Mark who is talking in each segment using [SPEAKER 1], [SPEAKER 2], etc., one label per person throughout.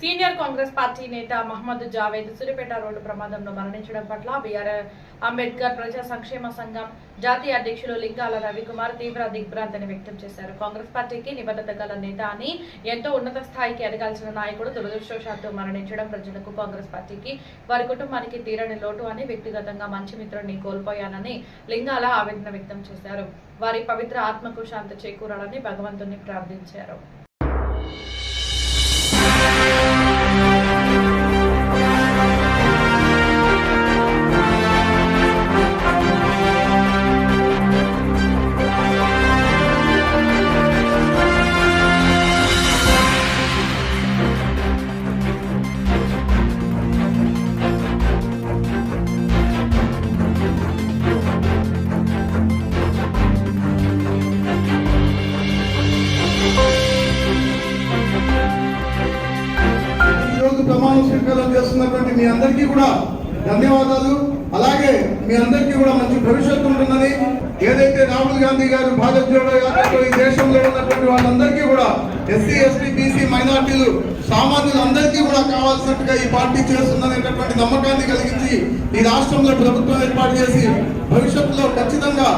[SPEAKER 1] Senior Congress party నేత Mohammed Javed Suryapet road ప్రమాదంలో మరణించడం పట్ల బీఆర్ అంబేద్కర్ ప్రజా సంక్షేమ సంఘం జాతీయ అధ్యక్షులు లింగాల రవికుమార్ తీవ్ర దిగ్భ్రాంతిని వ్యక్తం చేశారు. కాంగ్రెస్ పార్టీకి నిబద్ధత గల నేత అని, ఎంతో ఉన్నత స్థాయికి ఎదగాల్సిన నాయకుడు దురదృష్టవశాత్తు మరణించడం ప్రజలకు, కాంగ్రెస్ పార్టీకి, వారి కుటుంబానికి తీరని లోటు అని, వ్యక్తిగతంగా మంచి మిత్రుడిని కోల్పోయానని లింగాల ఆవేదన వ్యక్తం చేశారు. వారి పవిత్ర ఆత్మకు శాంతి చేకూరాలని భగవంతుని ప్రార్థించారు.
[SPEAKER 2] ప్రమాణ స్వీకారం చేస్తున్నటువంటి మీ అందరికీ కూడా ధన్యవాదాలు. అలాగే మీ అందరికీ కూడా మంచి భవిష్యత్తు ఉంటుందని, ఏదైతే రాహుల్ గాంధీ గారు భారత్ జోడో యాత్రలో ఈ దేశంలో ఉన్నటువంటి వాళ్ళందరికీ కూడా ఎస్సీ, ఎస్టీ, బీసీ, మైనార్టీలు, సామాన్యులందరికీ కూడా కావాల్సినట్టుగా ఈ పార్టీ చేస్తుందనేటటువంటి నమ్మకాన్ని కలిగించి ఈ రాష్ట్రంలో ప్రభుత్వం ఏర్పాటు చేసి భవిష్యత్తులో ఖచ్చితంగా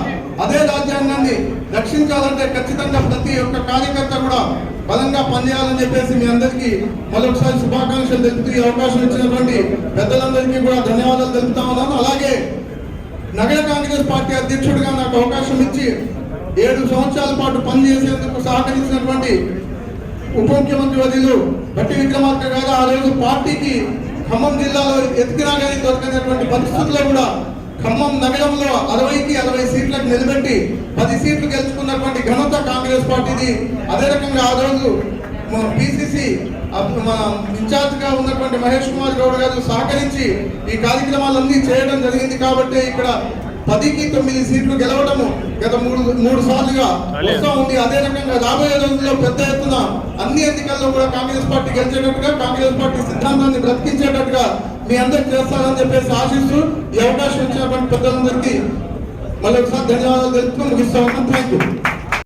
[SPEAKER 2] అదే రాజ్యాంగాన్ని రక్షించాలంటే ఖచ్చితంగా ప్రతి ఒక్క కార్యకర్త కూడా బలంగా పనిచేయాలని చెప్పేసి మీ అందరికీ మరొకసారి శుభాకాంక్షలు తెలుపుతూ ఈ అవకాశం ఇచ్చినటువంటి పెద్దలందరికీ కూడా ధన్యవాదాలు తెలుపుతా ఉన్నాను. అలాగే నగర కాంగ్రెస్ పార్టీ అధ్యక్షుడిగా నాకు అవకాశం ఇచ్చి 7 సంవత్సరాల పాటు పనిచేసేందుకు సహకరించినటువంటి ఉప ముఖ్యమంత్రి వర్యులు బట్టి విక్రమార్క గారు ఆ రోజు పార్టీకి ఖమ్మం జిల్లాలో ఎత్తికినా కానీ దొరకనటువంటి పరిస్థితుల్లో కూడా ఖమ్మం నగరంలో 60కి 60 సీట్లకు నిలబెట్టి 10 సీట్లు గెలుచుకున్నటువంటి ఘనత కాంగ్రెస్ పార్టీది. అదే రకంగా ఆ రోజు పిసిసి ఇన్ఛార్జ్ గా ఉన్నటువంటి మహేష్ కుమార్ గౌడ్ గారు సహకరించి ఈ కార్యక్రమాలన్నీ చేయడం జరిగింది. కాబట్టి ఇక్కడ 10కి 9 సీట్లు గెలవడము గత మూడు సార్లుగా వస్తూ ఉంది. అదే రకంగా రాబోయే రోజుల్లో పెద్ద ఎత్తున అన్ని ఎన్నికల్లో కూడా కాంగ్రెస్ పార్టీ గెలిచేటట్టుగా, కాంగ్రెస్ పార్టీ సిద్ధాంతాన్ని బ్రతికించేటట్టుగా మీ అందరికి చేస్తారని చెప్పేసి ఆశిస్తూ ఈ అవకాశం ఇచ్చినటువంటి పెద్దలందరికీ మళ్ళీ ఒకసారి ధన్యవాదాలు తెలుపుతూ ముగిస్తా ఉన్నాం. Thank you.